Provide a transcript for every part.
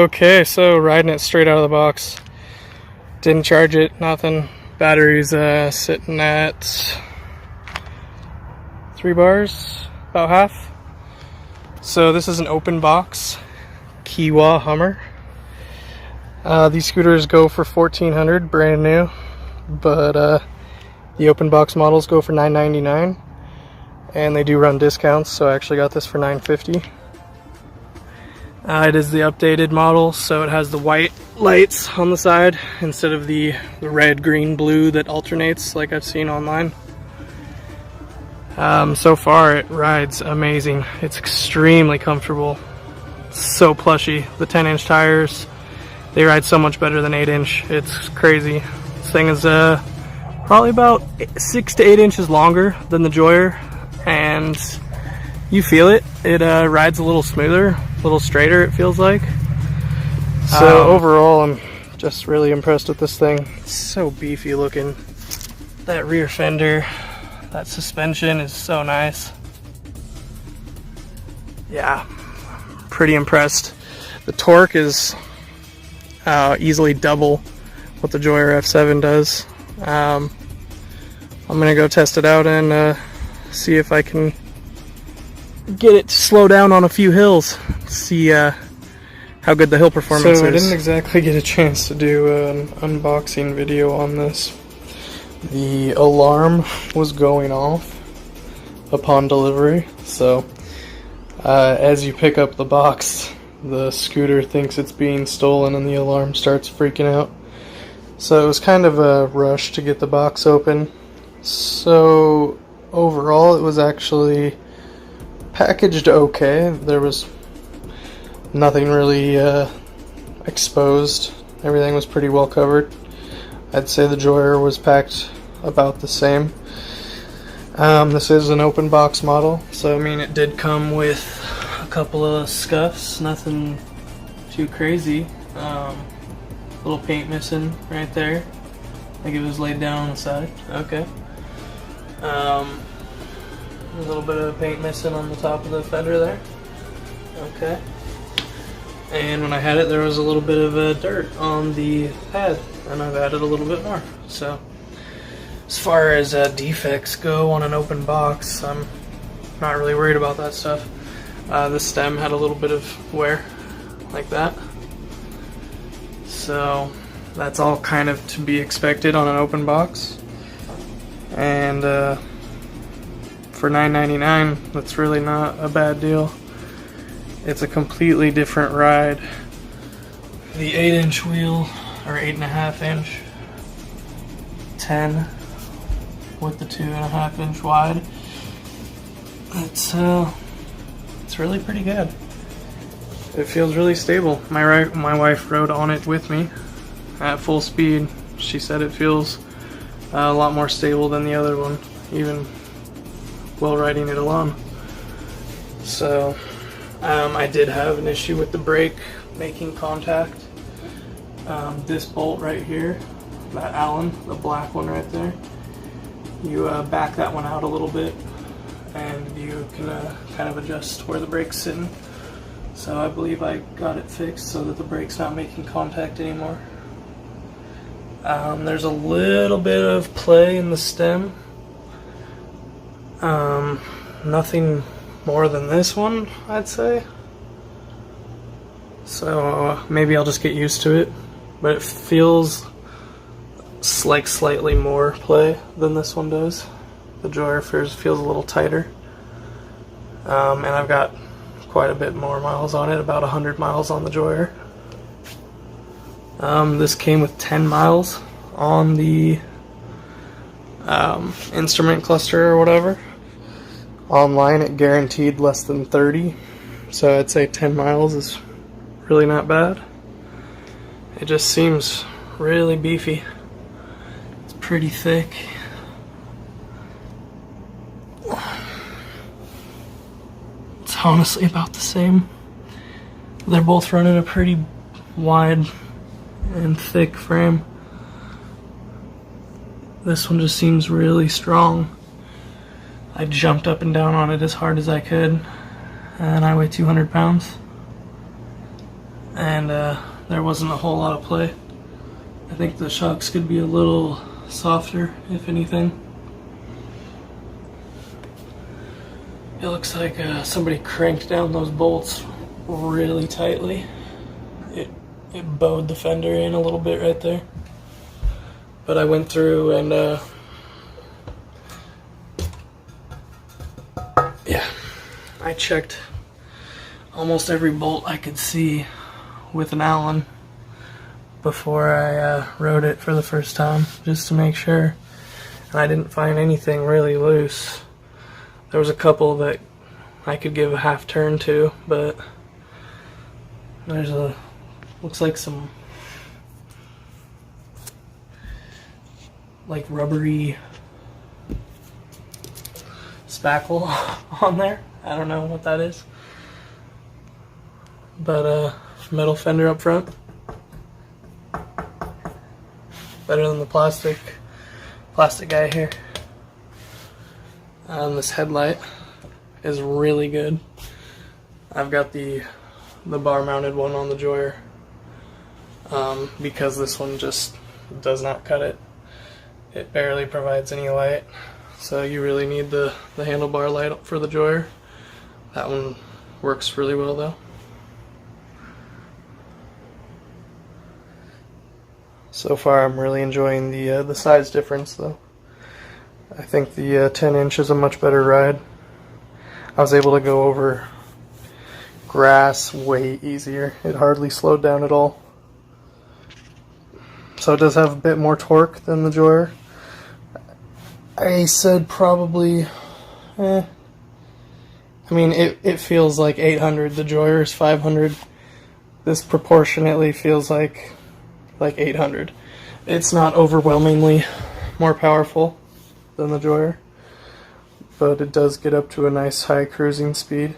Okay, so riding it straight out of the box. Didn't charge it, nothing. Battery's sitting at 3 bars, about half. So this is an open box Qiewa Hummer. These scooters go for $1,400, brand new, but the open box models go for $999, and they do run discounts, so I actually got this for $950. It is the updated model, so it has the white lights on the side instead of the red, green, blue that alternates like I've seen online. So far it rides amazing. It's extremely comfortable, so plushy. The 10-inch tires, they ride so much better than 8-inch. It's crazy. This thing is probably about 6 to 8 inches longer than the Joyer, and you feel it. It rides a little smoother, a little straighter, it feels like. So overall, I'm just really impressed with this thing. It's so beefy looking. That rear fender, that suspension is so nice. Yeah, pretty impressed. The torque is easily double what the Joyer F7 does. I'm gonna go test it out and see if I can get it to slow down on a few hills, see how good the hill performance is. So I didn't exactly get a chance to do an unboxing video on this. The alarm was going off upon delivery, so as you pick up the box, the scooter thinks it's being stolen and the alarm starts freaking out. So it was kind of a rush to get the box open. So overall it was actually packaged okay. There was nothing really exposed. Everything was pretty well covered. I'd say the Joyer was packed about the same. This is an open box model, so I mean it did come with a couple of scuffs, nothing too crazy. Little paint missing right there, like it was laid down on the side. Okay. A little bit of paint missing on the top of the fender there. Okay. And when I had it, there was a little bit of dirt on the pad, and I've added a little bit more. So as far as defects go on an open box, I'm not really worried about that stuff. The stem had a little bit of wear, like that. So that's all kind of to be expected on an open box. And for $9.99, that's really not a bad deal. It's a completely different ride. The 8-inch wheel, or 8.5-inch, 10 with the 2.5-inch wide. It's really pretty good. It feels really stable. My wife rode on it with me at full speed. She said it feels a lot more stable than the other one, even while riding it alone. So I did have an issue with the brake making contact. This bolt right here, that Allen, the black one right there, you back that one out a little bit and you can kind of adjust where the brake's sitting. So I believe I got it fixed so that the brake's not making contact anymore. There's a little bit of play in the stem. Nothing more than this one, I'd say. So maybe I'll just get used to it. But it feels like slightly more play than this one does. The Joyer feels a little tighter. And I've got quite a bit more miles on it, about 100 miles on the Joyer. This came with 10 miles on the instrument cluster or whatever. Online it guaranteed less than 30, so I'd say 10 miles is really not bad. It just seems really beefy. It's pretty thick. It's honestly about the same. They're both running a pretty wide and thick frame. This one just seems really strong. I jumped up and down on it as hard as I could, and I weigh 200 pounds. and there wasn't a whole lot of play. I think the shocks could be a little softer, if anything. It looks like somebody cranked down those bolts really tightly. It bowed the fender in a little bit right there. But I went through and yeah, I checked almost every bolt I could see with an Allen before I rode it for the first time, just to make sure. And I didn't find anything really loose. There was a couple that I could give a half turn to, but there's looks like some like rubbery spackle on there. I don't know what that is. But metal fender up front. Better than the plastic guy here. This headlight is really good. I've got the bar mounted one on the Joyer because this one just does not cut it. It barely provides any light, so you really need the handlebar light for the Joyer. That one works really well though. So far I'm really enjoying the size difference though. I think the 10-inch is a much better ride. I was able to go over grass way easier. It hardly slowed down at all. So it does have a bit more torque than the Joyer. I said probably, I mean, it feels like 800. The Joyer is 500. This proportionately feels like 800. It's not overwhelmingly more powerful than the Joyer, but it does get up to a nice high cruising speed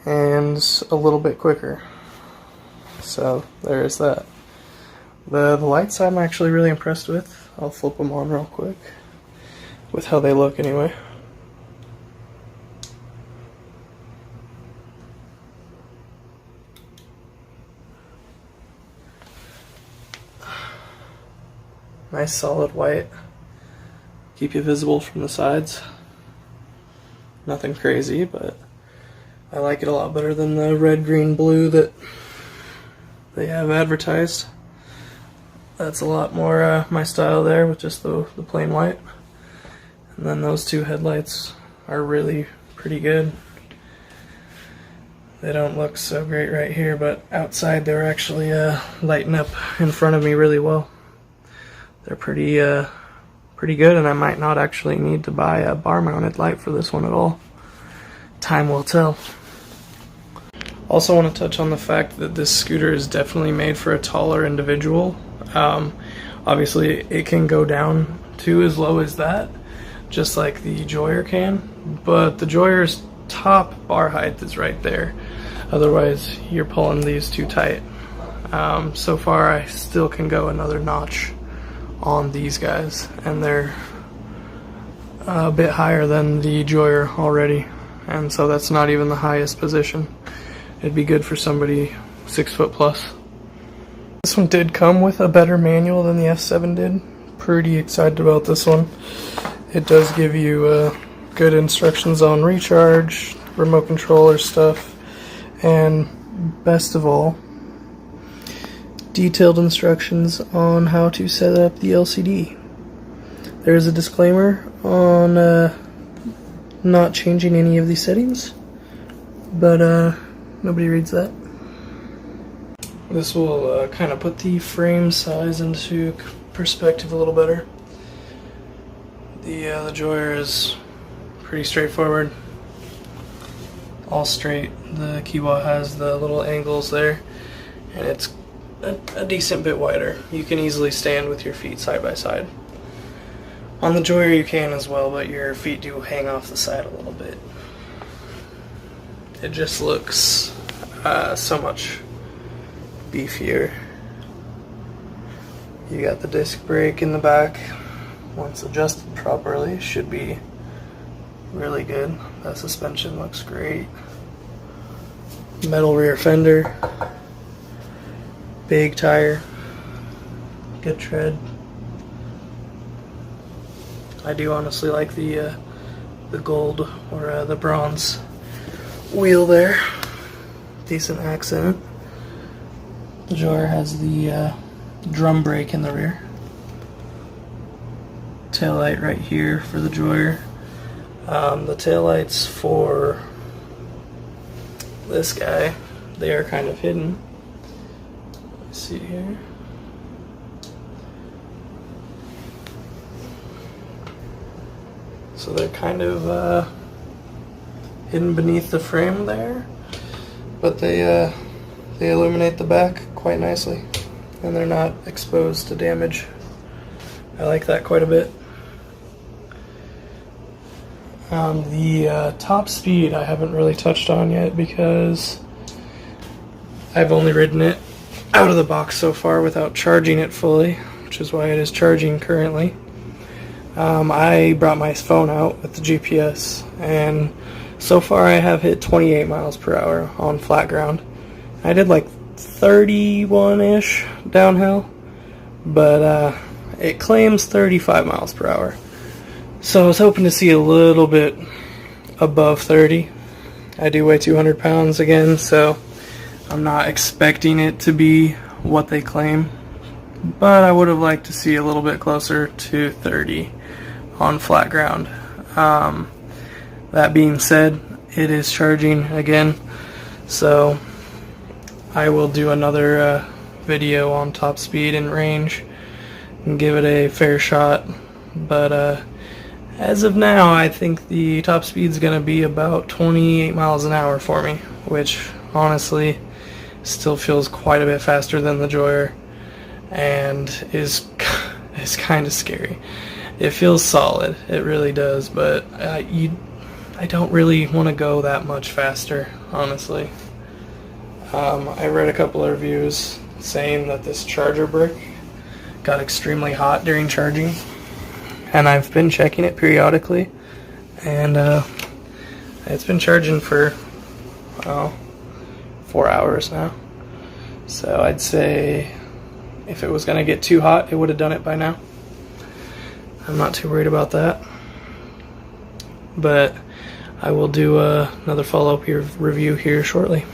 and a little bit quicker. So there's that. The lights I'm actually really impressed with. I'll flip them on real quick with how they look anyway. Nice solid white. Keep you visible from the sides. Nothing crazy, but I like it a lot better than the red, green, blue that they have advertised. That's a lot more my style there with just the plain white. And then those two headlights are really pretty good. They don't look so great right here, but outside they're actually lighting up in front of me really well. They're pretty good, and I might not actually need to buy a bar-mounted light for this one at all. Time will tell. Also want to touch on the fact that this scooter is definitely made for a taller individual. Obviously it can go down to as low as that, just like the Joyer can, but the Joyer's top bar height is right there. Otherwise you're pulling these too tight. So far I still can go another notch on these guys, and they're a bit higher than the Joyer already, and so that's not even the highest position. It'd be good for somebody 6 foot plus. This one did come with a better manual than the F7 did. Pretty excited about this one. It does give you good instructions on recharge, remote controller stuff, and best of all, detailed instructions on how to set up the LCD. There's a disclaimer on not changing any of these settings, but nobody reads that. This will kind of put the frame size into perspective a little better. The Joyer is pretty straightforward, all straight. The Qiewa has the little angles there, and it's a decent bit wider. You can easily stand with your feet side by side. On the Joyer you can as well, but your feet do hang off the side a little bit. It just looks so much beefier. You got the disc brake in the back. Once adjusted properly, should be really good. That suspension looks great. Metal rear fender, big tire, good tread. I do honestly like the gold or the bronze wheel there. Decent accent. The Joyer has the drum brake in the rear. Taillight right here for the Joyer. The taillights for this guy, they are kind of hidden. Let's see here. So they're kind of hidden beneath the frame there, but they illuminate the back quite nicely, and they're not exposed to damage. I like that quite a bit. The top speed I haven't really touched on yet because I've only ridden it out of the box so far without charging it fully, which is why it is charging currently. I brought my phone out with the GPS, and so far I have hit 28 miles per hour on flat ground. I did like 31-ish downhill, but it claims 35 miles per hour. So I was hoping to see a little bit above 30. I do weigh 200 pounds again, so I'm not expecting it to be what they claim, but I would have liked to see a little bit closer to 30 on flat ground. That being said, it is charging again, so I will do another video on top speed and range and give it a fair shot, but as of now I think the top speed is going to be about 28 miles an hour for me, which honestly still feels quite a bit faster than the Joyer and is kind of scary. It feels solid, it really does, but I don't really want to go that much faster, honestly. I read a couple of reviews saying that this charger brick got extremely hot during charging, and I've been checking it periodically, and it's been charging for 4 hours now. So I'd say if it was going to get too hot, it would have done it by now. I'm not too worried about that, but I will do another follow-up review here shortly.